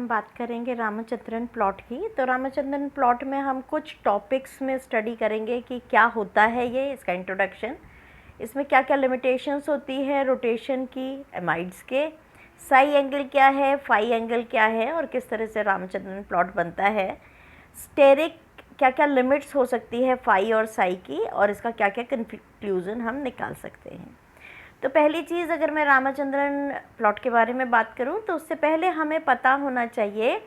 हम बात करेंगे रामचंद्रन प्लॉट की। तो रामचंद्रन प्लॉट में हम कुछ टॉपिक्स में स्टडी करेंगे कि क्या होता है ये, इसका इंट्रोडक्शन, इसमें क्या क्या लिमिटेशंस होती है रोटेशन की, एमाइड्स के, साई एंगल क्या है, फाई एंगल क्या है और किस तरह से रामचंद्रन प्लॉट बनता है, स्टेरिक क्या क्या लिमिट्स हो सकती है फाई और साई की, और इसका क्या क्या कंक्लूजन हम निकाल सकते हैं। तो पहली चीज़, अगर मैं रामचंद्रन प्लॉट के बारे में बात करूं तो उससे पहले हमें पता होना चाहिए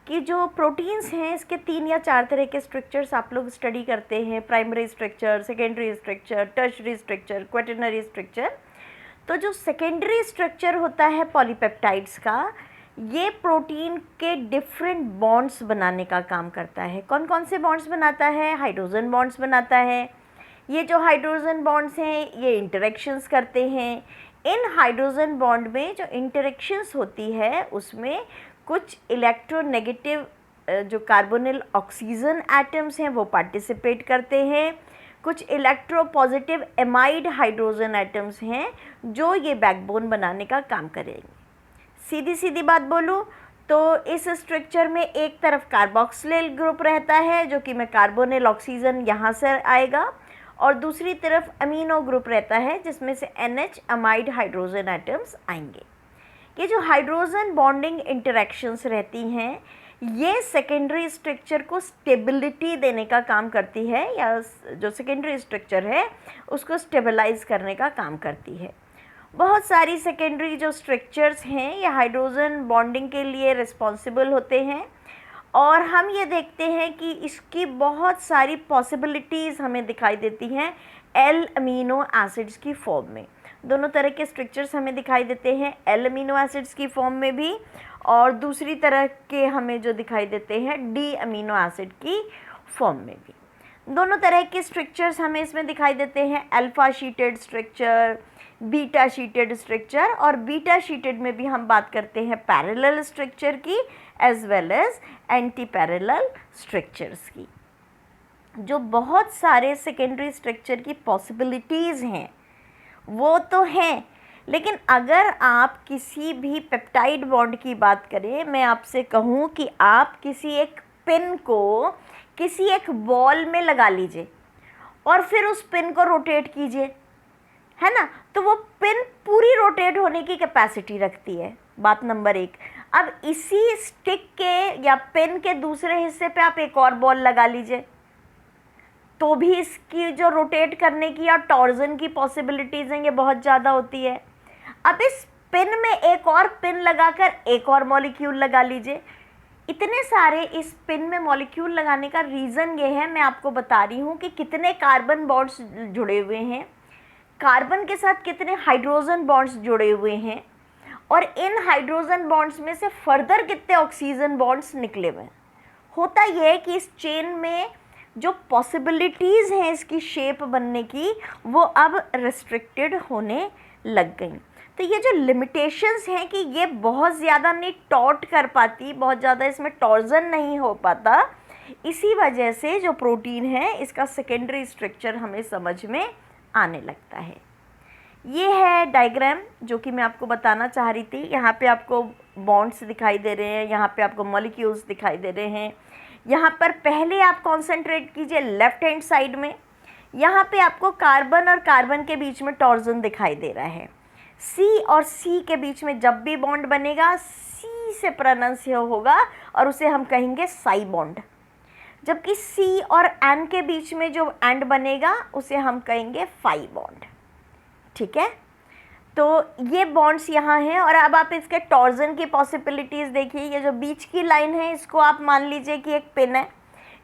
कि जो प्रोटीन्स हैं इसके 3 या 4 तरह के स्ट्रक्चर्स आप लोग स्टडी करते हैं, primary structure, secondary structure, tertiary structure, quaternary structure. तो जो सेकेंडरी स्ट्रक्चर होता है पॉलीपेप्टाइड्स का, ये प्रोटीन के डिफरेंट बॉन्ड्स बनाने का काम करता है। कौन कौन से बॉन्ड्स बनाता है? हाइड्रोजन बॉन्ड्स बनाता है। ये जो हाइड्रोजन बॉन्ड्स हैं ये इंटरेक्शंस करते हैं। इन हाइड्रोजन बॉन्ड में जो इंटरेक्शंस होती है उसमें कुछ इलेक्ट्रोनेगेटिव जो कार्बोनिल ऑक्सीजन एटम्स हैं वो पार्टिसिपेट करते हैं। कुछ इलेक्ट्रोपॉजिटिव एमाइड हाइड्रोजन एटम्स हैं जो ये बैकबोन बनाने का काम करेंगे। सीधी सीधी बात बोलूँ तो इस स्ट्रक्चर में एक तरफ कार्बोक्सिलिल ग्रुप रहता है जो कि में कार्बोनिल ऑक्सीजन यहाँ से आएगा, और दूसरी तरफ अमीनो ग्रुप रहता है जिसमें से NH अमाइड हाइड्रोजन एटम्स आएंगे। ये जो हाइड्रोजन बॉन्डिंग इंटरेक्शंस रहती हैं ये सेकेंडरी स्ट्रक्चर को स्टेबिलिटी देने का काम करती है, या जो सेकेंडरी स्ट्रक्चर है उसको स्टेबलाइज करने का काम करती है। बहुत सारी सेकेंडरी जो स्ट्रक्चर्स हैं ये हाइड्रोजन बॉन्डिंग के लिए रिस्पॉन्सिबल होते हैं, और हम ये देखते हैं कि इसकी बहुत सारी पॉसिबिलिटीज़ हमें दिखाई देती हैं एल अमीनो एसिड्स की फॉर्म में। दोनों तरह के स्ट्रक्चर्स हमें दिखाई देते हैं, एल अमीनो एसिड्स की फॉर्म में भी, और दूसरी तरह के हमें जो दिखाई देते हैं डी अमीनो एसिड की फॉर्म में भी। दोनों तरह के स्ट्रक्चर्स हमें इसमें दिखाई देते हैं, alpha sheeted structure, beta sheeted structure, और बीटा शीटेड में भी हम बात करते हैं पैरेलल स्ट्रक्चर की as well as anti parallel structures की। जो बहुत सारे सेकेंडरी स्ट्रक्चर की पॉसिबिलिटीज़ हैं वो तो हैं, लेकिन अगर आप किसी भी पेप्टाइड बॉन्ड की बात करें, मैं आपसे कहूँ कि आप किसी एक पिन को किसी एक बॉल में लगा लीजिए और फिर उस पिन को रोटेट कीजिए, है ना, तो वो पिन पूरी रोटेट होने की कैपेसिटी रखती है, बात नंबर 1। अब इसी स्टिक के या पिन के दूसरे हिस्से पे आप एक और बॉल लगा लीजिए तो भी इसकी जो रोटेट करने की या टॉर्जन की पॉसिबिलिटीज़ हैं ये बहुत ज़्यादा होती है। अब इस पिन में एक और पिन लगाकर एक और मॉलिक्यूल लगा लीजिए। इतने सारे इस पिन में मॉलिक्यूल लगाने का रीज़न ये है, मैं आपको बता रही हूँ कि कितने कार्बन बॉन्ड्स जुड़े हुए हैं, कार्बन के साथ कितने हाइड्रोजन बॉन्ड्स जुड़े हुए हैं, और इन हाइड्रोजन बॉन्ड्स में से फर्दर कितने ऑक्सीजन बॉन्ड्स निकले हुए हैं। होता यह है कि इस चेन में जो पॉसिबिलिटीज़ हैं इसकी शेप बनने की वो अब रिस्ट्रिक्टेड होने लग गई। तो ये जो लिमिटेशंस हैं कि ये बहुत ज़्यादा नहीं टॉर्ट कर पाती, बहुत ज़्यादा इसमें टॉर्जन नहीं हो पाता, इसी वजह से जो प्रोटीन है इसका सेकेंडरी स्ट्रक्चर हमें समझ में आने लगता है। ये है डायग्राम जो कि मैं आपको बताना चाह रही थी। यहाँ पे आपको बॉन्ड्स दिखाई दे रहे हैं, यहाँ पे आपको मॉलिक्यूल्स दिखाई दे रहे हैं। यहाँ पर पहले आप कॉन्सेंट्रेट कीजिए लेफ्ट हैंड साइड में, यहाँ पे आपको कार्बन और कार्बन के बीच में टॉर्जन दिखाई दे रहा है। C और C के बीच में जब भी बॉन्ड बनेगा C से प्रोनाउंस होगा और उसे हम कहेंगे साई बॉन्ड, जबकि C और N के बीच में जो एंड बनेगा उसे हम कहेंगे फाई बॉन्ड। ठीक है, तो ये बॉन्ड्स यहाँ हैं। और अब आप इसके टॉर्जन की पॉसिबिलिटीज़ देखिए। ये जो बीच की लाइन है इसको आप मान लीजिए कि एक पिन है,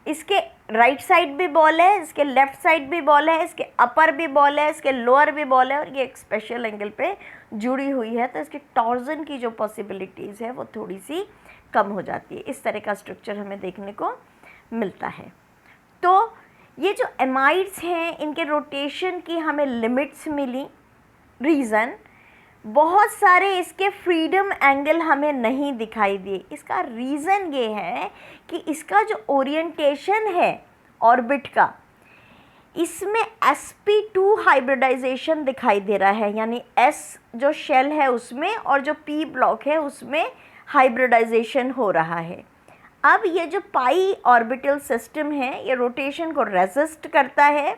इसके राइट साइड भी बॉल है, इसके लेफ्ट साइड भी बॉल है, इसके अपर भी बॉल है, इसके लोअर भी बॉल है, और ये एक स्पेशल एंगल पे जुड़ी हुई है, तो इसके टॉर्जन की जो पॉसिबिलिटीज़ है वो थोड़ी सी कम हो जाती है। इस तरह का स्ट्रक्चर हमें देखने को मिलता है। तो ये जो एमाइड्स हैं इनके रोटेशन की हमें लिमिट्स मिली। रीज़न, बहुत सारे इसके फ्रीडम एंगल हमें नहीं दिखाई दिए। इसका रीज़न ये है कि इसका जो ओरिएंटेशन है ऑर्बिट का, इसमें sp2 हाइब्रिडाइजेशन दिखाई दे रहा है, यानी s जो शेल है उसमें और जो p ब्लॉक है उसमें हाइब्रिडाइजेशन हो रहा है। अब ये जो पाई ऑर्बिटल सिस्टम है ये रोटेशन को रेजिस्ट करता है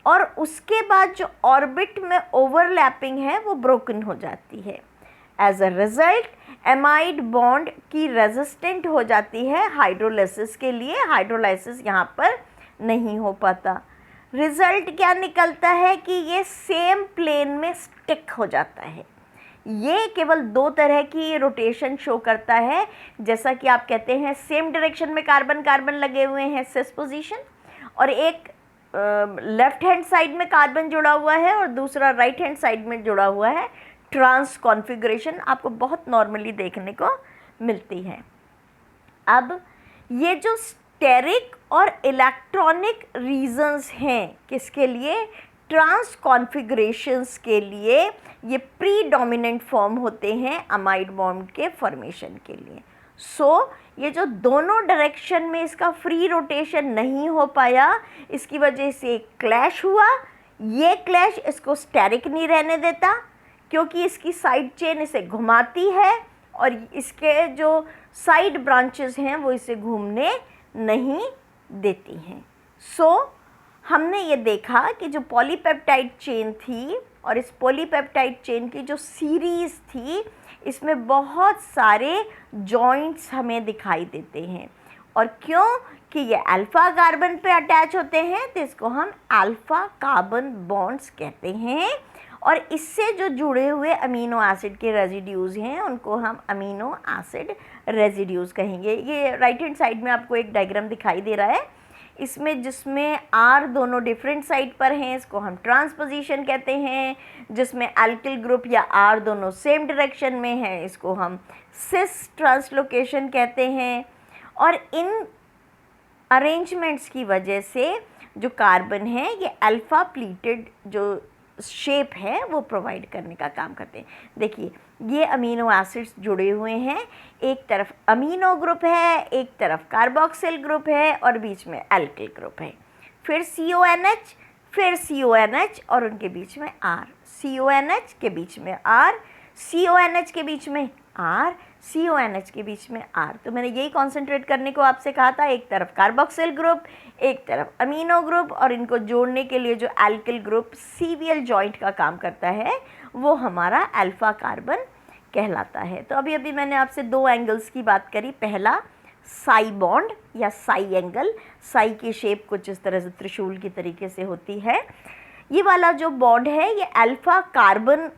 और उसके बाद जो ऑर्बिट में ओवरलैपिंग है वो ब्रोकन हो जाती है। As a result amide bond की रेजिस्टेंट हो जाती है हाइड्रोलाइसिस के लिए, हाइड्रोलाइसिस यहाँ पर नहीं हो पाता। रिजल्ट क्या निकलता है कि ये सेम प्लेन में स्टिक हो जाता है। ये केवल दो तरह की रोटेशन शो करता है, जैसा कि आप कहते हैं सेम डायरेक्शन में कार्बन कार्बन लगे हुए हैं सिस पोजीशन, और एक लेफ्ट हैंड साइड में कार्बन जुड़ा हुआ है और दूसरा राइट हैंड साइड में जुड़ा हुआ है। ट्रांस कॉन्फ़िगरेशन आपको बहुत नॉर्मली देखने को मिलती है। अब ये जो स्टेरिक और इलेक्ट्रॉनिक रीजंस हैं किसके लिए, ट्रांस कॉन्फ़िगरेशंस के लिए, ये प्रीडोमिनेंट फॉर्म होते हैं अमाइड बॉन्ड के फॉर्मेशन के लिए। ये जो दोनों डायरेक्शन में इसका फ्री रोटेशन नहीं हो पाया, इसकी वजह से क्लैश हुआ। ये क्लैश इसको स्टेरिक नहीं रहने देता क्योंकि इसकी साइड चेन इसे घुमाती है और इसके जो साइड ब्रांचेस हैं वो इसे घूमने नहीं देती हैं। हमने ये देखा कि जो पॉलीपेप्टाइड चेन थी और इस पॉलीपेप्टाइड चेन की जो सीरीज़ थी इसमें बहुत सारे जॉइंट्स हमें दिखाई देते हैं। और क्यों कि ये अल्फ़ा कार्बन पे अटैच होते हैं तो इसको हम अल्फ़ा कार्बन बॉन्ड्स कहते हैं, और इससे जो जुड़े हुए अमीनो एसिड के रेजिड्यूज़ हैं उनको हम अमीनो एसिड रेजिड्यूज़ कहेंगे। ये राइट हैंड साइड में आपको एक डायग्राम दिखाई दे रहा है, इसमें जिसमें आर दोनों डिफरेंट साइड पर हैं इसको हम ट्रांसपोजिशन कहते हैं, जिसमें एल्किल ग्रुप या आर दोनों सेम डायरेक्शन में है इसको हम सिस ट्रांसलोकेशन कहते हैं। और इन अरेंजमेंट्स की वजह से जो कार्बन है ये अल्फ़ा प्लीटेड जो शेप है वो प्रोवाइड करने का काम करते हैं। देखिए ये अमीनो एसिड्स जुड़े हुए हैं, एक तरफ अमीनो ग्रुप है, एक तरफ कार्बोक्सिल ग्रुप है और बीच में एल्किल ग्रुप है, फिर CONH, फिर CONH और उनके बीच में R, CONH के बीच में R, CONH के बीच में R, CONH के बीच में R। तो मैंने यही कॉन्सेंट्रेट करने को आपसे कहा था, एक तरफ कार्बोक्सिल ग्रुप, एक तरफ अमीनो ग्रुप, और इनको जोड़ने के लिए जो एल्किल ग्रुप CVL जॉइंट का काम करता है वो हमारा अल्फ़ा कार्बन कहलाता है। तो अभी मैंने आपसे दो एंगल्स की बात करी, पहला साई बॉन्ड या साई एंगल, साई की शेप कुछ इस तरह से त्रिशूल की तरीके से होती है। ये वाला जो बॉन्ड है ये अल्फ़ा कार्बन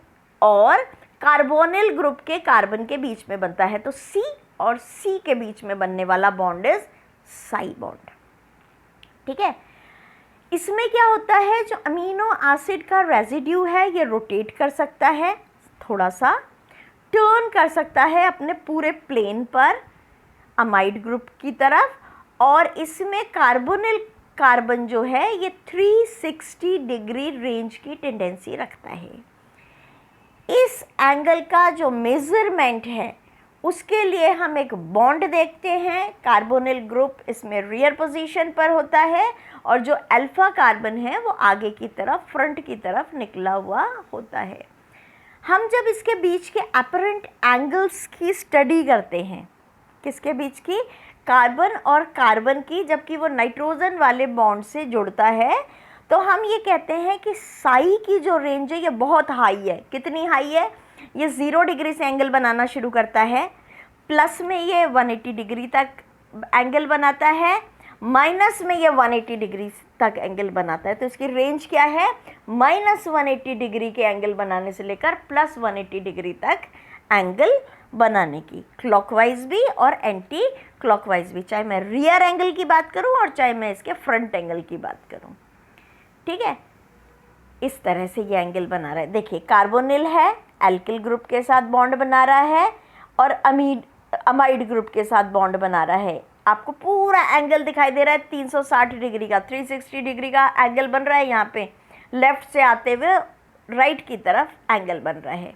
और कार्बोनिल ग्रुप के कार्बन के बीच में बनता है, तो C और C के बीच में बनने वाला बॉन्ड इज साई बॉन्ड। ठीक है, इसमें क्या होता है, जो अमीनो एसिड का रेजिड्यू है ये रोटेट कर सकता है, थोड़ा सा टर्न कर सकता है अपने पूरे प्लेन पर अमाइड ग्रुप की तरफ, और इसमें कार्बोनिल कार्बन जो है ये 360 डिग्री रेंज की टेंडेंसी रखता है। इस एंगल का जो मेज़रमेंट है उसके लिए हम एक बॉन्ड देखते हैं, कार्बोनिल ग्रुप इसमें रियर पोजीशन पर होता है और जो अल्फ़ा कार्बन है वो आगे की तरफ, फ्रंट की तरफ निकला हुआ होता है। हम जब इसके बीच के अपरेंट एंगल्स की स्टडी करते हैं, किसके बीच की, कार्बन और कार्बन की, जबकि वो नाइट्रोजन वाले बॉन्ड से जुड़ता है, तो हम ये कहते हैं कि साई की जो रेंज है ये बहुत हाई है। कितनी हाई है, ये 0 डिग्री से एंगल बनाना शुरू करता है, प्लस में ये 180 डिग्री तक एंगल बनाता है, माइनस में ये 180 डिग्री तक एंगल बनाता है। तो इसकी रेंज क्या है, -180 डिग्री के एंगल बनाने से लेकर +180 डिग्री तक एंगल बनाने की, क्लॉकवाइज भी और एंटी क्लॉकवाइज भी, चाहे मैं रियर एंगल की बात करूं और चाहे मैं इसके फ्रंट एंगल की बात करूं। ठीक है, इस तरह से ये एंगल बना रहा है। देखिए कार्बोनिल है, एल्किल ग्रुप के साथ बॉन्ड बना रहा है और अमाइड ग्रुप के साथ बॉन्ड बना रहा है। आपको पूरा एंगल दिखाई दे रहा है 360 डिग्री का, 360 डिग्री का एंगल बन रहा है। यहाँ पे लेफ़्ट से आते हुए राइट की तरफ एंगल बन रहा है।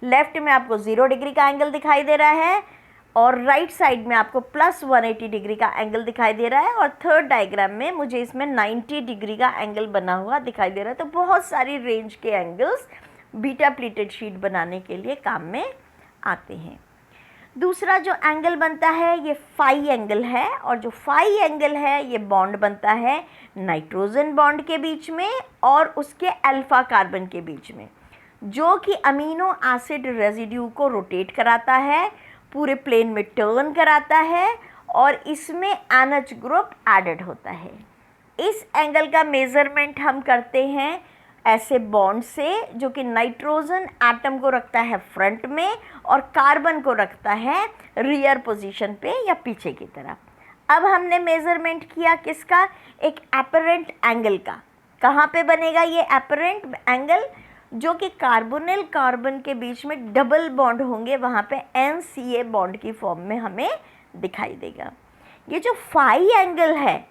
लेफ़्ट में आपको 0 डिग्री का एंगल दिखाई दे रहा है और राइट साइड में आपको +180 डिग्री का एंगल दिखाई दे रहा है, और थर्ड डायग्राम में मुझे इसमें 90 डिग्री का एंगल बना हुआ दिखाई दे रहा है। तो बहुत सारी रेंज के एंगल्स बीटा प्लेटेड शीट बनाने के लिए काम में आते हैं। दूसरा जो एंगल बनता है ये फाई एंगल है, और जो फाई एंगल है ये बॉन्ड बनता है नाइट्रोजन बॉन्ड के बीच में और उसके अल्फा कार्बन के बीच में, जो कि अमीनो एसिड रेजिड्यू को रोटेट कराता है, पूरे प्लेन में टर्न कराता है और इसमें NH ग्रुप एडेड होता है। इस एंगल का मेज़रमेंट हम करते हैं ऐसे बॉन्ड से जो कि नाइट्रोजन एटम को रखता है फ्रंट में और कार्बन को रखता है रियर पोजीशन पे या पीछे की तरफ। अब हमने मेज़रमेंट किया किसका, एक एपरेंट एंगल का। कहाँ पे बनेगा ये एपरेंट एंगल, जो कि कार्बोनिल कार्बन के बीच में डबल बॉन्ड होंगे, वहाँ पे NCA बॉन्ड की फॉर्म में हमें दिखाई देगा। ये जो फाई एंगल है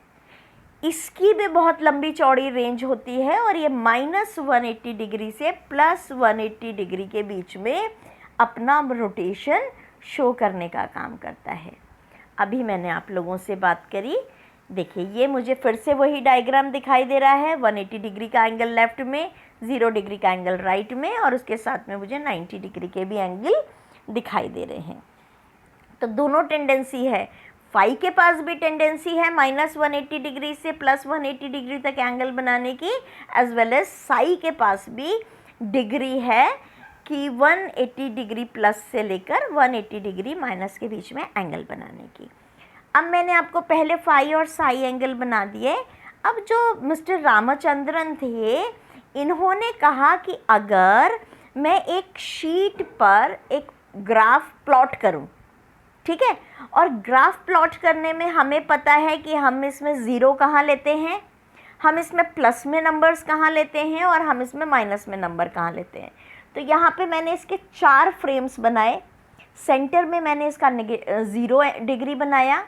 इसकी भी बहुत लंबी चौड़ी रेंज होती है और ये -180 डिग्री से +180 डिग्री के बीच में अपना रोटेशन शो करने का काम करता है। अभी मैंने आप लोगों से बात करी, देखिए ये मुझे फिर से वही डायग्राम दिखाई दे रहा है, 180 डिग्री का एंगल लेफ्ट में, 0 डिग्री का एंगल राइट में, और उसके साथ में मुझे 90 डिग्री के भी एंगल दिखाई दे रहे हैं। तो दोनों टेंडेंसी है, फाई के पास भी टेंडेंसी है -180 डिग्री से +180 डिग्री तक एंगल बनाने की, एज वेल एज साई के पास भी डिग्री है कि 180 डिग्री प्लस से लेकर 180 डिग्री माइनस के बीच में एंगल बनाने की। अब मैंने आपको पहले फाई और साई एंगल बना दिए। अब जो मिस्टर रामचंद्रन थे, इन्होंने कहा कि अगर मैं एक शीट पर एक ग्राफ प्लॉट करूं, ठीक है, और ग्राफ प्लॉट करने में हमें पता है कि हम इसमें ज़ीरो कहाँ लेते हैं, हम इसमें प्लस में नंबर्स कहाँ लेते हैं और हम इसमें माइनस में नंबर कहाँ लेते हैं। तो यहाँ पे मैंने इसके 4 फ्रेम्स बनाए। सेंटर में मैंने इसका 0 डिग्री बनाया,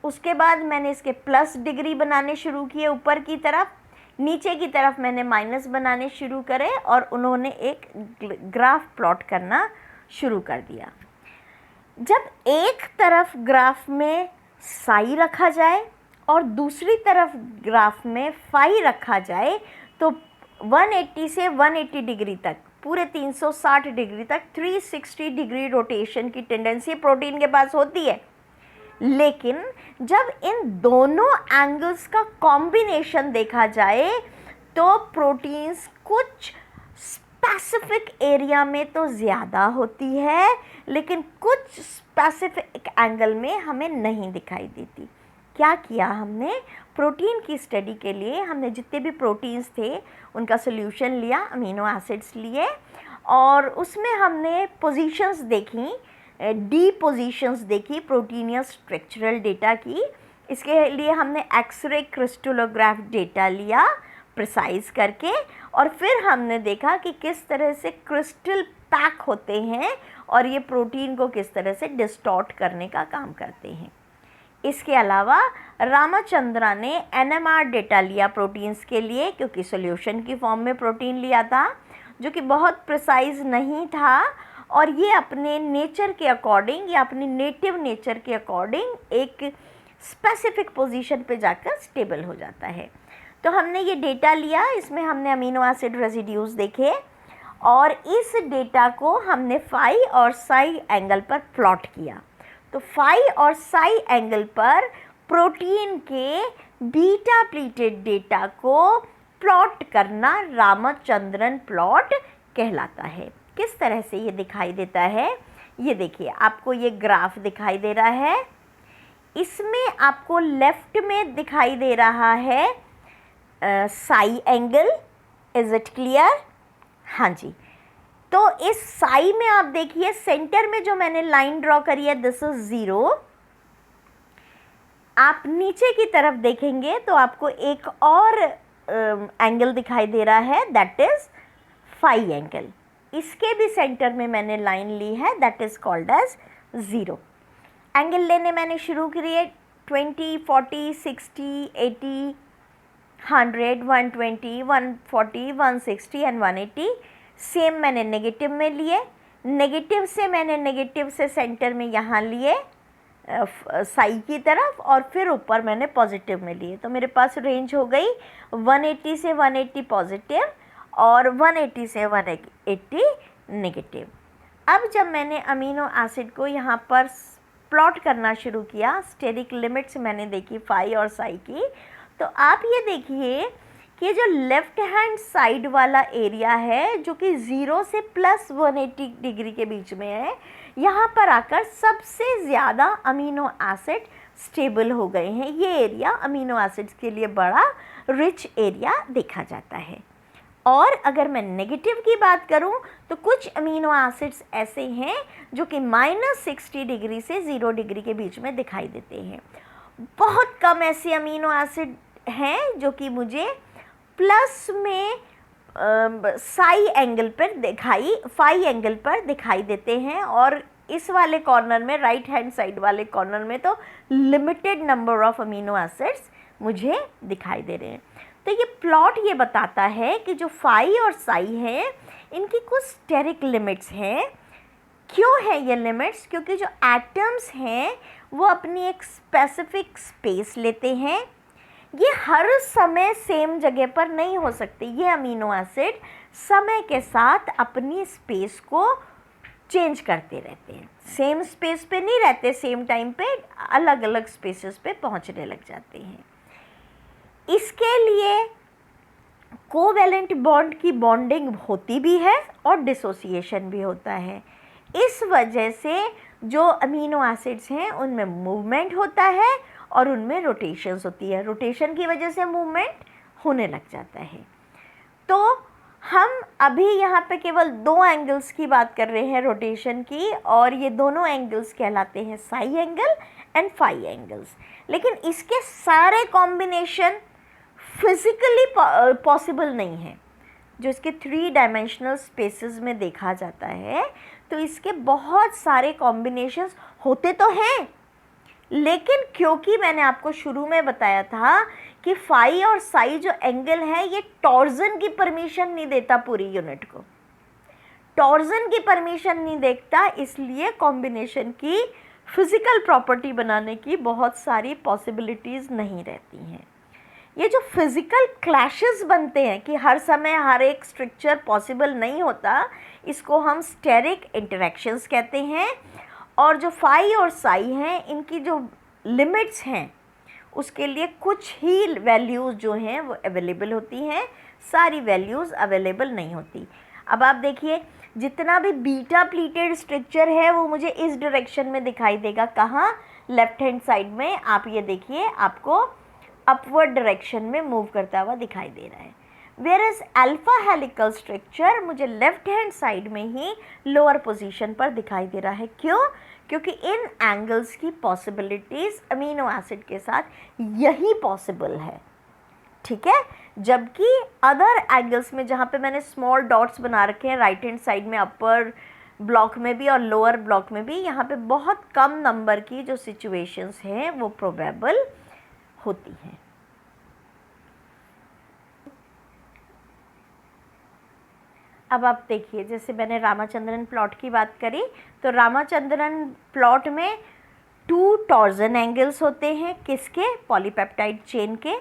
उसके बाद मैंने इसके प्लस डिग्री बनाने शुरू किए ऊपर की तरफ, नीचे की तरफ मैंने माइनस बनाने शुरू करे और उन्होंने एक ग्राफ प्लॉट करना शुरू कर दिया। जब एक तरफ ग्राफ में साई रखा जाए और दूसरी तरफ ग्राफ में फाई रखा जाए तो 180 से 180 डिग्री तक, पूरे 360 डिग्री तक 360 डिग्री रोटेशन की टेंडेंसी प्रोटीन के पास होती है। लेकिन जब इन दोनों एंगल्स का कॉम्बिनेशन देखा जाए तो प्रोटीन्स कुछ स्पेसिफिक एरिया में तो ज़्यादा होती है, लेकिन कुछ स्पेसिफिक एंगल में हमें नहीं दिखाई देती। क्या किया हमने, प्रोटीन की स्टडी के लिए हमने जितने भी प्रोटीन्स थे उनका सॉल्यूशन लिया, अमीनो एसिड्स लिए, और उसमें हमने पोजीशंस देखी, डी पोजीशंस देखी प्रोटीनियस स्ट्रक्चरल डेटा की। इसके लिए हमने एक्सरे क्रिस्टलोग्राफ डेटा लिया प्रिसाइज करके, और फिर हमने देखा कि किस तरह से क्रिस्टल पैक होते हैं और ये प्रोटीन को किस तरह से डिस्टॉर्ट करने का काम करते हैं। इसके अलावा रामचंद्रा ने NMR डेटा लिया प्रोटीन्स के लिए, क्योंकि सॉल्यूशन की फॉर्म में प्रोटीन लिया था जो कि बहुत प्रिसाइज नहीं था, और ये अपने नेचर के अकॉर्डिंग या अपनी नेटिव नेचर के अकॉर्डिंग एक स्पेसिफिक पोजीशन पे जाकर स्टेबल हो जाता है। तो हमने ये डेटा लिया, इसमें हमने अमीनो एसिड रेजिड्यूज़ देखे और इस डेटा को हमने फाई और साई एंगल पर प्लॉट किया। तो फाई और साई एंगल पर प्रोटीन के बीटा प्लीटेड डेटा को प्लॉट करना रामचंद्रन प्लॉट कहलाता है। किस तरह से ये दिखाई देता है, ये देखिए, आपको ये ग्राफ दिखाई दे रहा है, इसमें आपको लेफ्ट में दिखाई दे रहा है Sai angle. Is it clear? हाँ जी। तो इस साई में आप देखिए सेंटर में जो मैंने लाइन ड्रॉ करी है, दिस इज 0। आप नीचे की तरफ देखेंगे तो आपको एक और एंगल दिखाई दे रहा है, दैट इज फाई एंगल। इसके भी सेंटर में मैंने लाइन ली है, that is called as 0। Angle लेने मैंने शुरू किए 20, 40, 60, 80, 100, 120, 140, 160 एंड 180। सेम मैंने नेगेटिव में लिए, नेगेटिव से मैंने नेगेटिव से सेंटर में यहाँ लिए साई की तरफ, और फिर ऊपर मैंने पॉजिटिव में लिए। तो मेरे पास रेंज हो गई 180 से 180 पॉजिटिव और 180 से 180 नेगेटिव। अब जब मैंने अमीनो एसिड को यहाँ पर प्लॉट करना शुरू किया, स्टेरिक लिमिट्स मैंने देखी फाई और साई की, तो आप ये देखिए कि जो लेफ्ट हैंड साइड वाला एरिया है जो कि 0 से +180 डिग्री के बीच में है, यहाँ पर आकर सबसे ज़्यादा अमीनो एसिड स्टेबल हो गए हैं। ये एरिया अमीनो एसिड्स के लिए बड़ा रिच एरिया देखा जाता है। और अगर मैं नेगेटिव की बात करूं तो कुछ अमीनो एसिड्स ऐसे हैं जो कि -60 डिग्री से 0 डिग्री के बीच में दिखाई देते हैं। बहुत कम ऐसे अमीनो एसिड हैं जो कि मुझे प्लस में फाई एंगल पर दिखाई देते हैं, और इस वाले कॉर्नर में, राइट हैंड साइड वाले कॉर्नर में तो limited number of amino acids मुझे दिखाई दे रहे हैं। तो ये प्लॉट ये बताता है कि जो फाई और साई हैं इनकी कुछ स्टेरिक लिमिट्स हैं। क्यों है ये लिमिट्स? क्योंकि जो एटम्स हैं वो अपनी एक स्पेसिफिक स्पेस लेते हैं। ये हर समय सेम जगह पर नहीं हो सकते। ये अमीनो एसिड समय के साथ अपनी स्पेस को चेंज करते रहते हैं, सेम स्पेस पे नहीं रहते, सेम टाइम पे अलग अलग स्पेसेस पे पहुंचने लग जाते हैं। इसके लिए कोवैलेंट बॉन्ड की बॉन्डिंग होती भी है और डिसोसिएशन भी होता है। इस वजह से जो अमीनो एसिड्स हैं उनमें मूवमेंट होता है और उनमें रोटेशंस होती है। रोटेशन की वजह से मूवमेंट होने लग जाता है। तो हम अभी यहाँ पे केवल 2 एंगल्स की बात कर रहे हैं रोटेशन की, और ये दोनों एंगल्स कहलाते हैं psi angle and phi angles. लेकिन इसके सारे कॉम्बिनेशन फिज़िकली पॉसिबल नहीं है। जो इसके 3 डायमेंशनल स्पेसेस में देखा जाता है तो इसके बहुत सारे कॉम्बिनेशंस होते तो हैं, लेकिन क्योंकि मैंने आपको शुरू में बताया था कि फाई और साई जो एंगल है ये टॉर्जन की परमिशन नहीं देता, पूरी यूनिट को टॉर्जन की परमिशन नहीं देता, इसलिए कॉम्बिनेशन की फिज़िकल प्रॉपर्टी बनाने की बहुत सारी पॉसिबिलिटीज़ नहीं रहती हैं। ये जो फिज़िकल क्लैशेस बनते हैं कि हर समय हर एक स्ट्रक्चर पॉसिबल नहीं होता, इसको हम स्टेरिक इंटरेक्शंस कहते हैं। और जो फाई और साई हैं इनकी जो लिमिट्स हैं उसके लिए कुछ ही वैल्यूज़ जो हैं वो अवेलेबल होती हैं, सारी वैल्यूज़ अवेलेबल नहीं होती। अब आप देखिए जितना भी बीटा प्लीटेड स्ट्रक्चर है वो मुझे इस डायरेक्शन में दिखाई देगा। कहाँ? लेफ्ट हैंड साइड में। आप ये देखिए आपको अपवर्ड डायरेक्शन में मूव करता हुआ दिखाई दे रहा है। वेयरएज अल्फा हेलिकल स्ट्रक्चर मुझे लेफ्ट हैंड साइड में ही लोअर पोजीशन पर दिखाई दे रहा है। क्यों? क्योंकि इन एंगल्स की पॉसिबिलिटीज़ अमीनो एसिड के साथ यही पॉसिबल है, ठीक है। जबकि अदर एंगल्स में जहाँ पे मैंने स्मॉल डॉट्स बना रखे हैं राइट हैंड साइड में, अपर ब्लॉक में भी और लोअर ब्लॉक में भी, यहाँ पे बहुत कम नंबर की जो सिचुएशंस हैं वो प्रोबेबल होती हैं। अब आप देखिए जैसे मैंने रामाचंद्रन प्लॉट की बात करी, तो रामाचंद्रन प्लॉट में 2 टॉर्जन एंगल्स होते हैं। किसके? पॉलीपेप्टाइड चेन के।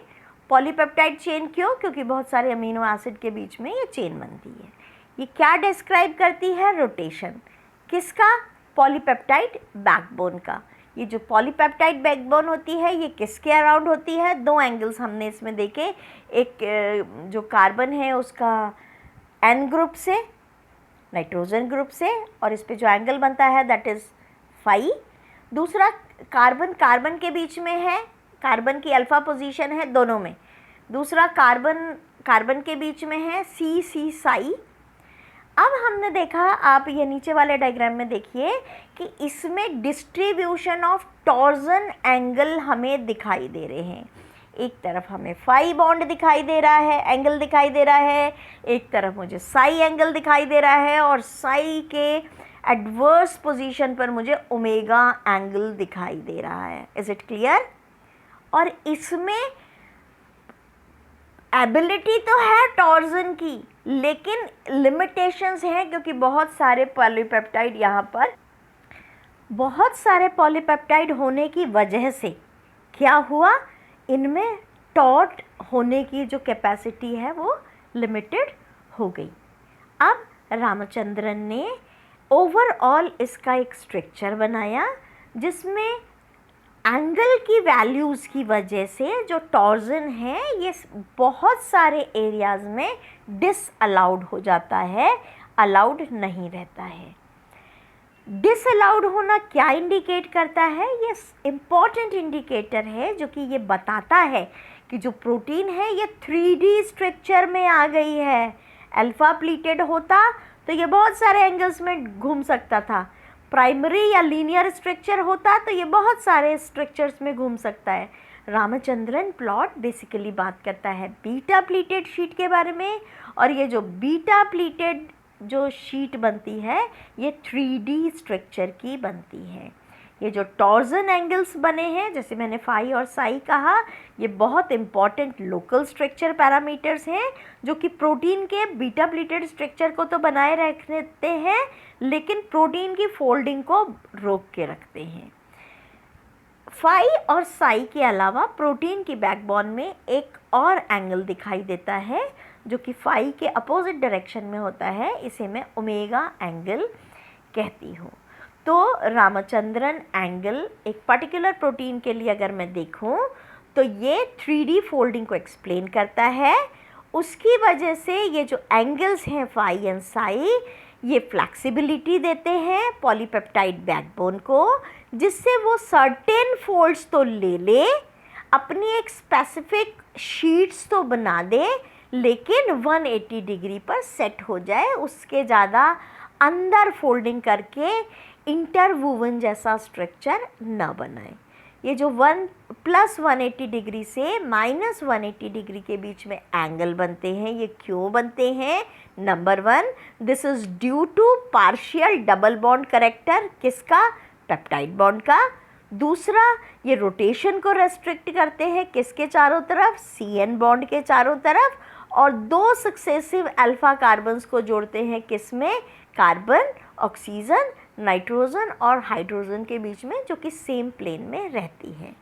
पॉलीपेप्टाइड चेन क्यों? क्योंकि बहुत सारे अमीनो एसिड के बीच में ये चेन बनती है। ये क्या डिस्क्राइब करती है? रोटेशन। किसका? पॉलीपेप्टाइड बैकबोन का। ये जो पॉलीपेप्टाइड बैकबोन होती है ये किसके अराउंड होती है? 2 एंगल्स हमने इसमें देखे। एक जो कार्बन है उसका N ग्रुप से, नाइट्रोजन ग्रुप से, और इस पे जो एंगल बनता है दैट इज़ फाई। दूसरा कार्बन के बीच में है, कार्बन की अल्फा पोजीशन है दोनों में। दूसरा कार्बन के बीच में है C साई। अब हमने देखा, आप ये नीचे वाले डायग्राम में देखिए कि इसमें डिस्ट्रीब्यूशन ऑफ टॉर्जन एंगल हमें दिखाई दे रहे हैं। एक तरफ हमें फाई बॉन्ड दिखाई दे रहा है, एंगल दिखाई दे रहा है, एक तरफ मुझे साई एंगल दिखाई दे रहा है, और साई के एडवर्स पोजीशन पर मुझे ओमेगा एंगल दिखाई दे रहा है। Is it clear? और इसमें एबिलिटी तो है टॉर्जन की, लेकिन लिमिटेशंस हैं, क्योंकि बहुत सारे पॉलीपेप्टाइड यहाँ पर, बहुत सारे पॉलीपेप्टाइड होने की वजह से क्या हुआ, इनमें टॉट होने की जो कैपेसिटी है वो लिमिटेड हो गई। अब रामचंद्रन ने ओवरऑल इसका एक स्ट्रक्चर बनाया जिसमें एंगल की वैल्यूज़ की वजह से जो टॉर्जन है ये बहुत सारे एरियाज़ में डिसअलाउड हो जाता है, अलाउड नहीं रहता है। डिसअलाउड होना क्या इंडिकेट करता है? ये इम्पॉर्टेंट इंडिकेटर है जो कि ये बताता है कि जो प्रोटीन है ये 3D स्ट्रक्चर में आ गई है। अल्फा प्लीटेड होता तो ये बहुत सारे एंगल्स में घूम सकता था, प्राइमरी या लीनियर स्ट्रक्चर होता तो ये बहुत सारे स्ट्रक्चर्स में घूम सकता है। रामचंद्रन प्लॉट बेसिकली बात करता है बीटा प्लीटेड शीट के बारे में, और ये जो बीटा प्लीटेड जो शीट बनती है ये 3D स्ट्रक्चर की बनती है। ये जो टॉर्जन एंगल्स बने हैं, जैसे मैंने फाई और साई कहा, ये बहुत इम्पॉर्टेंट लोकल स्ट्रक्चर पैरामीटर्स हैं जो कि प्रोटीन के बीटा प्लीटेड स्ट्रक्चर को तो बनाए रखते हैं लेकिन प्रोटीन की फोल्डिंग को रोक के रखते हैं। फाई और साई के अलावा प्रोटीन की बैकबोन में एक और एंगल दिखाई देता है जो कि फाई के अपोजिट डायरेक्शन में होता है, इसे मैं ओमेगा एंगल कहती हूँ। तो रामचंद्रन एंगल एक पर्टिकुलर प्रोटीन के लिए अगर मैं देखूं तो ये 3D फोल्डिंग को एक्सप्लेन करता है। उसकी वजह से ये जो एंगल्स हैं फाई एंड साई ये फ्लेक्सिबिलिटी देते हैं पॉलीपेप्टाइड बैकबोन को, जिससे वो सर्टेन फोल्ड्स तो ले ले, अपनी एक स्पेसिफिक शीट्स तो बना दे लेकिन 180 डिग्री पर सेट हो जाए, उसके ज़्यादा अंदर फोल्डिंग करके इंटरवूवन जैसा स्ट्रक्चर न बनाए। ये जो 180 डिग्री से -180 डिग्री के बीच में एंगल बनते हैं, ये क्यों बनते हैं? Number 1, this is due to partial double bond character, किसका? पेप्टाइड बॉन्ड का। दूसरा, ये रोटेशन को रेस्ट्रिक्ट करते हैं किसके चारों तरफ? CN बॉन्ड के चारों तरफ, और 2 सक्सेसिव अल्फा कार्बन्स को जोड़ते हैं किसमें? कार्बन, ऑक्सीजन, नाइट्रोजन और हाइड्रोजन के बीच में, जो कि सेम प्लेन में रहती है।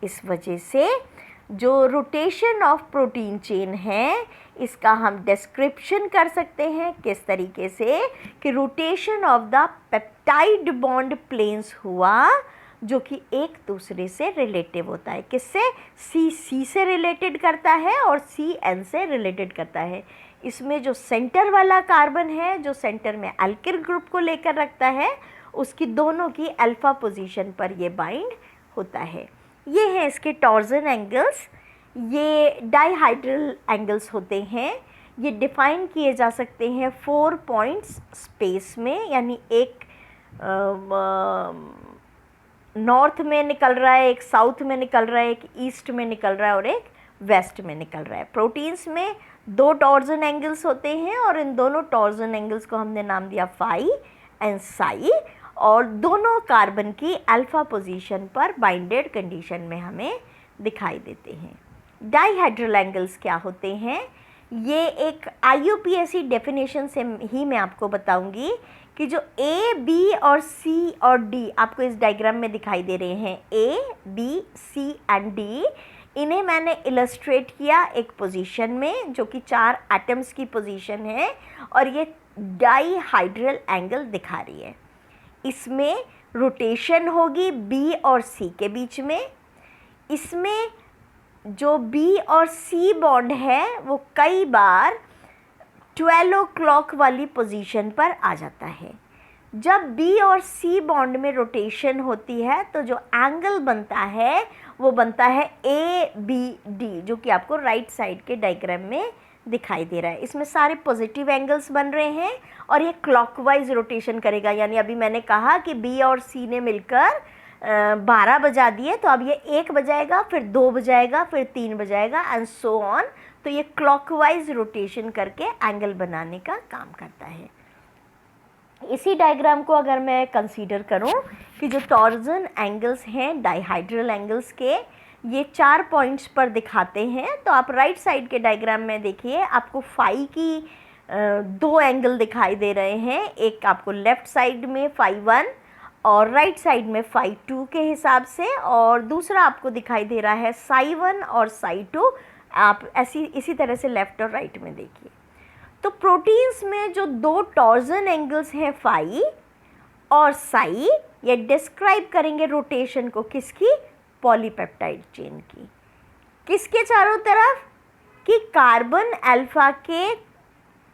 इस वजह से जो रोटेशन ऑफ प्रोटीन चेन है इसका हम डिस्क्रिप्शन कर सकते हैं किस तरीके से कि rotation of the peptide bond planes हुआ जो कि एक दूसरे से रिलेटिव होता है। किससे? C से रिलेटेड करता है और C N से रिलेटेड करता है। इसमें जो सेंटर वाला कार्बन है जो सेंटर में एल्किल ग्रुप को लेकर रखता है, उसकी दोनों की अल्फा पोजीशन पर ये बाइंड होता है। ये है इसके टॉर्जन एंगल्स। ये डाइहाइड्रल एंगल्स होते हैं। ये डिफ़ाइन किए जा सकते हैं 4 पॉइंट्स स्पेस में, यानी एक नॉर्थ में निकल रहा है, एक साउथ में निकल रहा है, एक ईस्ट में निकल रहा है और एक वेस्ट में निकल रहा है। प्रोटीन्स में 2 टॉर्जन एंगल्स होते हैं और इन दोनों टॉर्जन एंगल्स को हमने नाम दिया फाई एंड साई, और दोनों कार्बन की अल्फा पोजीशन पर बाइंडेड कंडीशन में हमें दिखाई देते हैं। डाइहाइड्रल एंगल्स क्या होते हैं? ये एक IUPAC डेफिनेशन से ही मैं आपको बताऊंगी कि जो A, B और C और D आपको इस डायग्राम में दिखाई दे रहे हैं, A, B, C and D, इन्हें मैंने इलस्ट्रेट किया एक पोजीशन में जो कि 4 एटम्स की पोजीशन है और ये डाइहाइड्रल एंगल दिखा रही है। इसमें रोटेशन होगी B और C के बीच में। इसमें जो B और C बॉन्ड है वो कई बार 12 o'clock वाली पोजीशन पर आ जाता है। जब B और C बॉन्ड में रोटेशन होती है तो जो एंगल बनता है वो बनता है ABD, जो कि आपको राइट साइड के डायग्राम में दिखाई दे रहा है। इसमें सारे पॉजिटिव एंगल्स बन रहे हैं और ये क्लॉकवाइज रोटेशन करेगा, यानी अभी मैंने कहा कि B और C ने मिलकर 12 बजा दिए, तो अब ये 1 बजाएगा, फिर 2 बजाएगा, फिर 3 बजाएगा एंड सो ऑन। तो ये क्लॉकवाइज रोटेशन करके एंगल बनाने का काम करता है। इसी डायग्राम को अगर मैं कंसीडर करूं कि जो टॉर्जन एंगल्स हैं डाइहाइड्रल एंगल्स के, ये 4 पॉइंट्स पर दिखाते हैं, तो आप राइट साइड के डायग्राम में देखिए आपको फाई की 2 एंगल दिखाई दे रहे हैं। एक आपको लेफ़्ट साइड में फाई 1 और राइट साइड में फाई 2 के हिसाब से, और दूसरा आपको दिखाई दे रहा है साई 1 और साई 2। आप इसी तरह से लेफ़्ट और राइट में देखिए। तो प्रोटीन्स में जो 2 टॉर्जन एंगल्स हैं फाई, और साई, ये डिस्क्राइब करेंगे रोटेशन को, किसकी? पॉलीपेप्टाइड चेन की। किसके चारों तरफ? कि कार्बन अल्फा के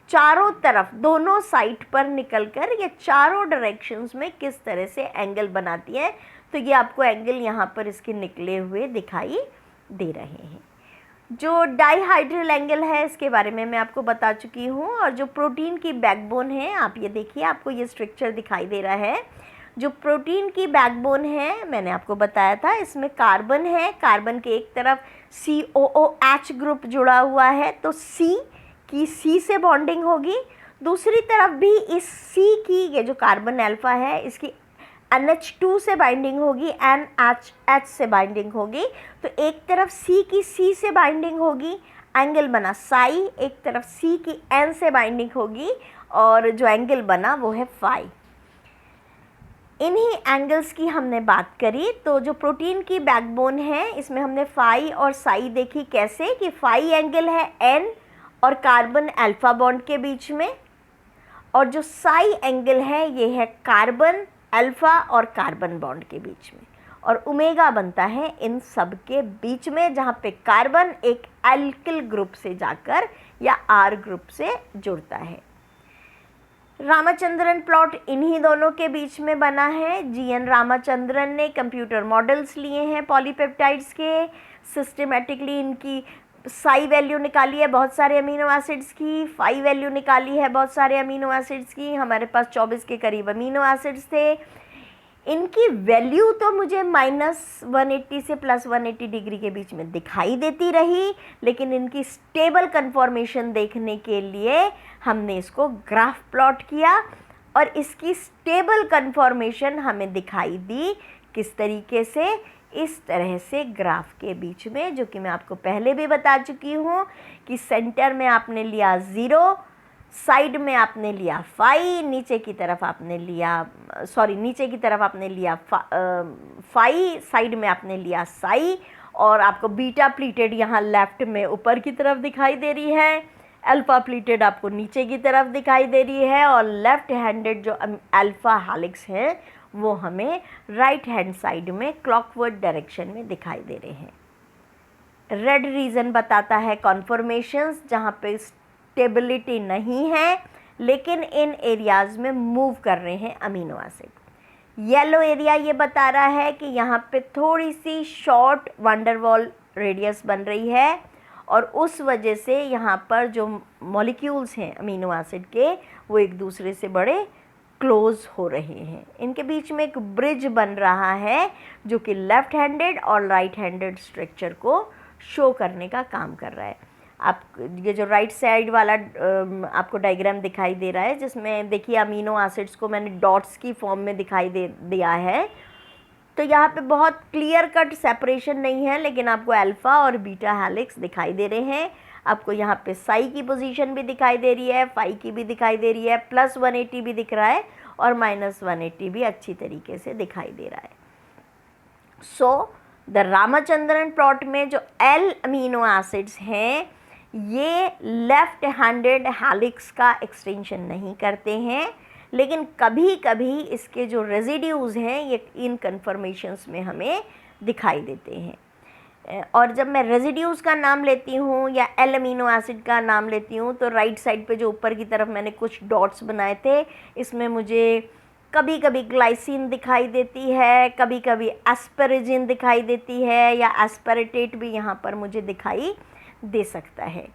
चारों तरफ, दोनों साइड पर निकलकर ये चारों डायरेक्शंस में किस तरह से एंगल बनाती है। तो ये आपको एंगल यहाँ पर इसके निकले हुए दिखाई दे रहे हैं। जो डाईहाइड्रल एंगल है इसके बारे में मैं आपको बता चुकी हूँ। और जो प्रोटीन की बैकबोन है, आप ये देखिए, आपको ये स्ट्रक्चर दिखाई दे रहा है। जो प्रोटीन की बैकबोन है मैंने आपको बताया था, इसमें कार्बन है, कार्बन के एक तरफ COOH ग्रुप जुड़ा हुआ है, तो C की C से बॉन्डिंग होगी, दूसरी तरफ भी इस C की, ये जो कार्बन अल्फा है, इसकी NH2 से बाइंडिंग होगी, NH से बाइंडिंग होगी। तो एक तरफ C की C से बाइंडिंग होगी, एंगल बना साई, एक तरफ C की N से बाइंडिंग होगी और जो एंगल बना वो है फाई। इन्हीं एंगल्स की हमने बात करी। तो जो प्रोटीन की बैकबोन है इसमें हमने फाई और साई देखी कैसे, कि फाई एंगल है N और कार्बन अल्फा बॉन्ड के बीच में, और जो साई एंगल है ये है कार्बन अल्फा और कार्बन बॉन्ड के बीच में, और ओमेगा बनता है इन सब के बीच में, जहाँ पे कार्बन एक एल्किल ग्रुप से जाकर या R ग्रुप से जुड़ता है। रामाचंद्रन प्लॉट इन्हीं दोनों के बीच में बना है। GN रामाचंद्रन ने कंप्यूटर मॉडल्स लिए हैं पॉलीपेप्टाइड्स के, सिस्टमेटिकली इनकी साई वैल्यू निकाली है बहुत सारे अमीनो एसिड्स की, फाई वैल्यू निकाली है बहुत सारे अमीनो एसिड्स की। हमारे पास 24 के करीब अमीनो एसिड्स थे। इनकी वैल्यू तो मुझे -180 से +180 डिग्री के बीच में दिखाई देती रही, लेकिन इनकी स्टेबल कन्फॉर्मेशन देखने के लिए हमने इसको ग्राफ प्लॉट किया, और इसकी स्टेबल कन्फॉर्मेशन हमें दिखाई दी किस तरीके से, इस तरह से ग्राफ के बीच में, जो कि मैं आपको पहले भी बता चुकी हूँ कि सेंटर में आपने लिया 0, साइड में आपने लिया फाई, नीचे की तरफ आपने लिया फाई, साइड में आपने लिया साई, और आपको बीटा प्लीटेड यहाँ लेफ्ट में ऊपर की तरफ दिखाई दे रही है, अल्फा प्लीटेड आपको नीचे की तरफ दिखाई दे रही है, और लेफ्ट हैंडेड जो अल्फा हेलिक्स है वो हमें राइट हैंड साइड में क्लॉकवर्ड डायरेक्शन में दिखाई दे रहे हैं। रेड रीजन बताता है कॉन्फॉर्मेशंस जहाँ पे स्टेबिलिटी नहीं है, लेकिन इन एरियाज़ में मूव कर रहे हैं अमीनो एसिड। येलो एरिया ये बता रहा है कि यहाँ पे थोड़ी सी शॉर्ट वंडरवॉल रेडियस बन रही है, और उस वजह से यहाँ पर जो मॉलिक्यूल्स हैं अमीनो एसिड के वो एक दूसरे से बड़े क्लोज हो रहे हैं। इनके बीच में एक ब्रिज बन रहा है जो कि लेफ्ट हैंडेड और राइट हैंडेड स्ट्रक्चर को शो करने का काम कर रहा है। आप ये जो राइट साइड वाला आपको डायग्राम दिखाई दे रहा है, जिसमें देखिए अमीनो एसिड्स को मैंने डॉट्स की फॉर्म में दिखाई दिया है, तो यहाँ पे बहुत क्लियर कट सेपरेशन नहीं है, लेकिन आपको अल्फ़ा और बीटा हेलिक्स दिखाई दे रहे हैं। आपको यहाँ पे साई की पोजीशन भी दिखाई दे रही है, फाई की भी दिखाई दे रही है, +180 भी दिख रहा है, और -180 भी अच्छी तरीके से दिखाई दे रहा है। सो द रामाचंद्रन प्लॉट में जो L अमीनो एसिड्स हैं ये लेफ्ट हैंडेड हेलिक्स का एक्सटेंशन नहीं करते हैं, लेकिन कभी कभी इसके जो रेजिड्यूज़ हैं ये इन कन्फर्मेशंस में हमें दिखाई देते हैं। और जब मैं रेजिड्यूज़ का नाम लेती हूँ या L अमीनो एसिड का नाम लेती हूँ, तो राइट साइड पे जो ऊपर की तरफ मैंने कुछ डॉट्स बनाए थे, इसमें मुझे कभी कभी ग्लाइसिन दिखाई देती है, कभी कभी एस्पेरेजिन दिखाई देती है, या एस्पेरेटेट भी यहाँ पर मुझे दिखाई दे सकता है।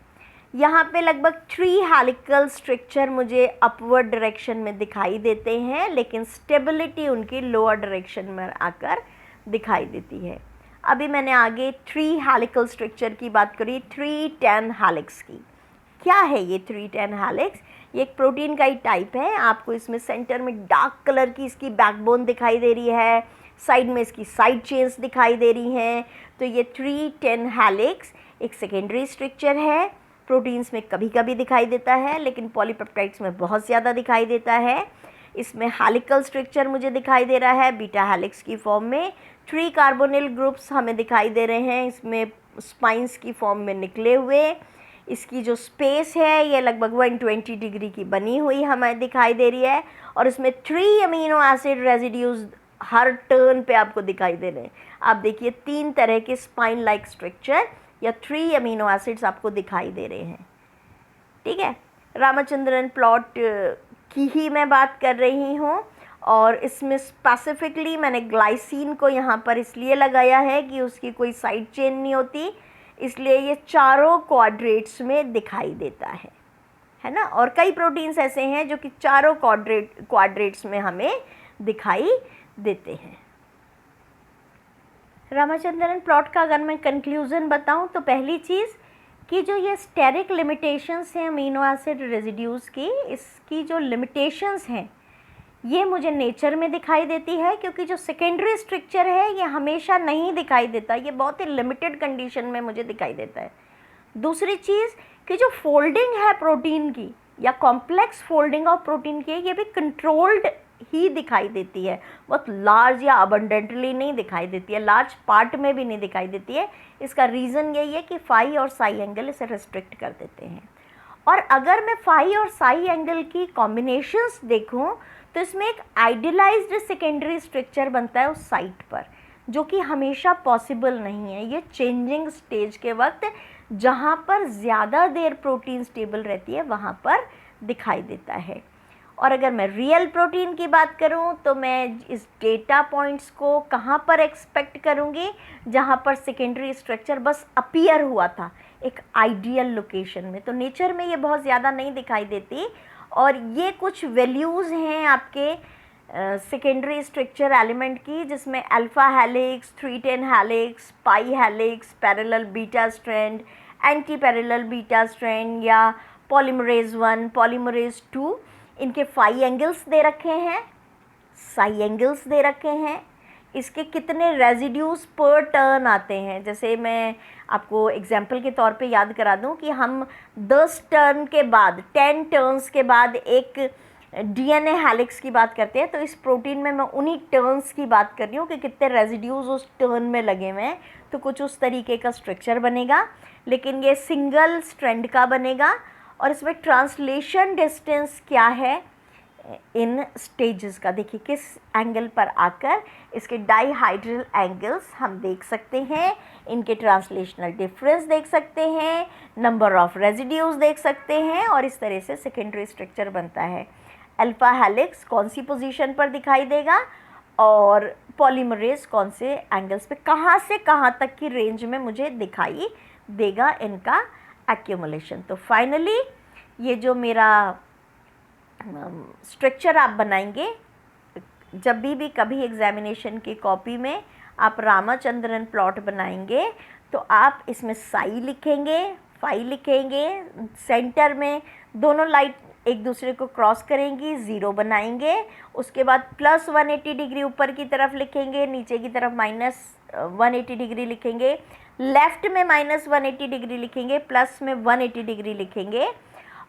यहाँ पे लगभग 3 हेलिकल स्ट्रक्चर मुझे अपवर्ड डायरेक्शन में दिखाई देते हैं, लेकिन स्टेबिलिटी उनकी लोअर डायरेक्शन में आकर दिखाई देती है। अभी मैंने आगे 3 हेलिकल स्ट्रक्चर की बात करी, 310 हेलिक्स की। क्या है ये 310 हेलिक्स? ये एक प्रोटीन का ही टाइप है। आपको इसमें सेंटर में डार्क कलर की इसकी बैकबोन दिखाई दे रही है, साइड में इसकी साइड चेन्स दिखाई दे रही हैं। तो ये 310 हेलिक्स एक सेकेंडरी स्ट्रक्चर है। प्रोटीन्स में कभी कभी दिखाई देता है, लेकिन पॉलीपेप्टाइड्स में बहुत ज़्यादा दिखाई देता है। इसमें हेलिकल स्ट्रक्चर मुझे दिखाई दे रहा है बीटा हेलिक्स की फॉर्म में। 3 कार्बोनिल ग्रुप्स हमें दिखाई दे रहे हैं इसमें स्पाइंस की फॉर्म में निकले हुए। इसकी जो स्पेस है ये लगभग 120 डिग्री की बनी हुई हमें दिखाई दे रही है, और इसमें 3 अमीनो एसिड रेजिड्यूज हर टर्न पे आपको दिखाई दे रहे हैं। आप देखिए 3 तरह के स्पाइन लाइक स्ट्रक्चर या 3 अमीनो एसिड्स आपको दिखाई दे रहे हैं। ठीक है, रामचंद्रन प्लॉट की ही मैं बात कर रही हूँ, और इसमें स्पेसिफिकली मैंने ग्लाइसिन को यहाँ पर इसलिए लगाया है कि उसकी कोई साइड चेन नहीं होती, इसलिए ये चारों क्वाड्रेट्स में दिखाई देता है ना। और कई प्रोटीन्स ऐसे हैं जो कि चारों क्वाड्रेट्स में हमें दिखाई देते हैं। रामचंद्रन प्लॉट का अगर मैं कंक्लूजन बताऊं तो पहली चीज़ कि जो ये स्टेरिक लिमिटेशंस हैं अमीनो एसिड रेजिड्यूज़ की, इसकी जो लिमिटेशंस हैं ये मुझे नेचर में दिखाई देती है, क्योंकि जो सेकेंडरी स्ट्रक्चर है ये हमेशा नहीं दिखाई देता, ये बहुत ही लिमिटेड कंडीशन में मुझे दिखाई देता है। दूसरी चीज़ कि जो फोल्डिंग है प्रोटीन की या कॉम्प्लेक्स फोल्डिंग ऑफ प्रोटीन की, ये भी कंट्रोल्ड ही दिखाई देती है, बहुत लार्ज या अबंडेंटली नहीं दिखाई देती है, लार्ज पार्ट में भी नहीं दिखाई देती है। इसका रीज़न यही है कि फाई और साई एंगल इसे रिस्ट्रिक्ट कर देते हैं। और अगर मैं फाई और साई एंगल की कॉम्बिनेशंस देखूं तो इसमें एक आइडियलाइज्ड सेकेंडरी स्ट्रक्चर बनता है उस साइट पर, जो कि हमेशा पॉसिबल नहीं है। ये चेंजिंग स्टेज के वक्त जहाँ पर ज़्यादा देर प्रोटीन स्टेबल रहती है वहाँ पर दिखाई देता है। और अगर मैं रियल प्रोटीन की बात करूं तो मैं इस डेटा पॉइंट्स को कहाँ पर एक्सपेक्ट करूँगी, जहाँ पर सेकेंडरी स्ट्रक्चर बस अपीयर हुआ था एक आइडियल लोकेशन में। तो नेचर में ये बहुत ज़्यादा नहीं दिखाई देती, और ये कुछ वैल्यूज़ हैं आपके सेकेंडरी स्ट्रक्चर एलिमेंट की, जिसमें alpha helix, 310 helix, pi helix, parallel beta strand, anti parallel beta strand या पॉलीमरेज 1, पॉलीमरेज 2, इनके फाई एंगल्स दे रखे हैं, साई एंगल्स दे रखे हैं, इसके कितने रेजिड्यूज पर टर्न आते हैं। जैसे मैं आपको एग्जांपल के तौर पे याद करा दूं कि हम 10 टर्न के बाद, 10 टर्न्स के बाद एक डीएनए हेलिक्स की बात करते हैं, तो इस प्रोटीन में मैं उन्हीं टर्न्स की बात कर रही हूँ कि कितने रेजिड्यूज उस टर्न में लगे हुए हैं। तो कुछ उस तरीके का स्ट्रक्चर बनेगा, लेकिन ये सिंगल स्ट्रैंड का बनेगा। और इसमें ट्रांसलेशन डिस्टेंस क्या है इन स्टेजेस का, देखिए किस एंगल पर आकर इसके डाईहाइड्रल एंगल्स हम देख सकते हैं, इनके ट्रांसलेशनल डिफरेंस देख सकते हैं, नंबर ऑफ रेजिड्यूज देख सकते हैं, और इस तरह से सेकेंडरी स्ट्रक्चर बनता है। अल्फा हेलिक्स कौन सी पोजीशन पर दिखाई देगा और पॉलीमरेज कौन से एंगल्स पे, कहाँ से कहाँ तक की रेंज में मुझे दिखाई देगा इनका एक्यूमुलेशन। तो फाइनली ये जो मेरा स्ट्रक्चर आप बनाएंगे, जब भी कभी एग्जामिनेशन की कॉपी में आप रामचंद्रन प्लॉट बनाएंगे तो आप इसमें साई लिखेंगे, फाई लिखेंगे, सेंटर में दोनों लाइन एक दूसरे को क्रॉस करेंगी, ज़ीरो बनाएंगे, उसके बाद प्लस 180 डिग्री ऊपर की तरफ लिखेंगे, नीचे की तरफ माइनस 180 डिग्री लिखेंगे, लेफ़्ट में माइनस 180 डिग्री लिखेंगे, प्लस में 180 डिग्री लिखेंगे।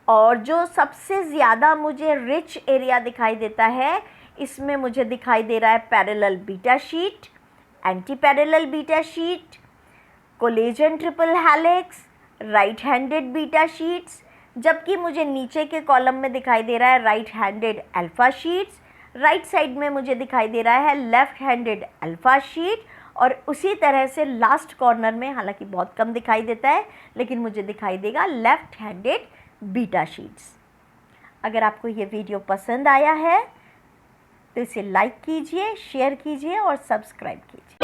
और जो सबसे ज़्यादा मुझे रिच एरिया दिखाई देता है, इसमें मुझे दिखाई दे रहा है parallel beta sheet, anti parallel beta sheet, collagen triple helix, right handed beta sheets, जबकि मुझे नीचे के कॉलम में दिखाई दे रहा है right handed alpha sheets, right side में मुझे दिखाई दे रहा है लेफ़्ट हैंडेड अल्फ़ा शीट, और उसी तरह से लास्ट कॉर्नर में, हालांकि बहुत कम दिखाई देता है लेकिन मुझे दिखाई देगा लेफ़्ट हैंडेड बीटा शीट्स। अगर आपको ये वीडियो पसंद आया है तो इसे लाइक कीजिए, शेयर कीजिए और सब्सक्राइब कीजिए।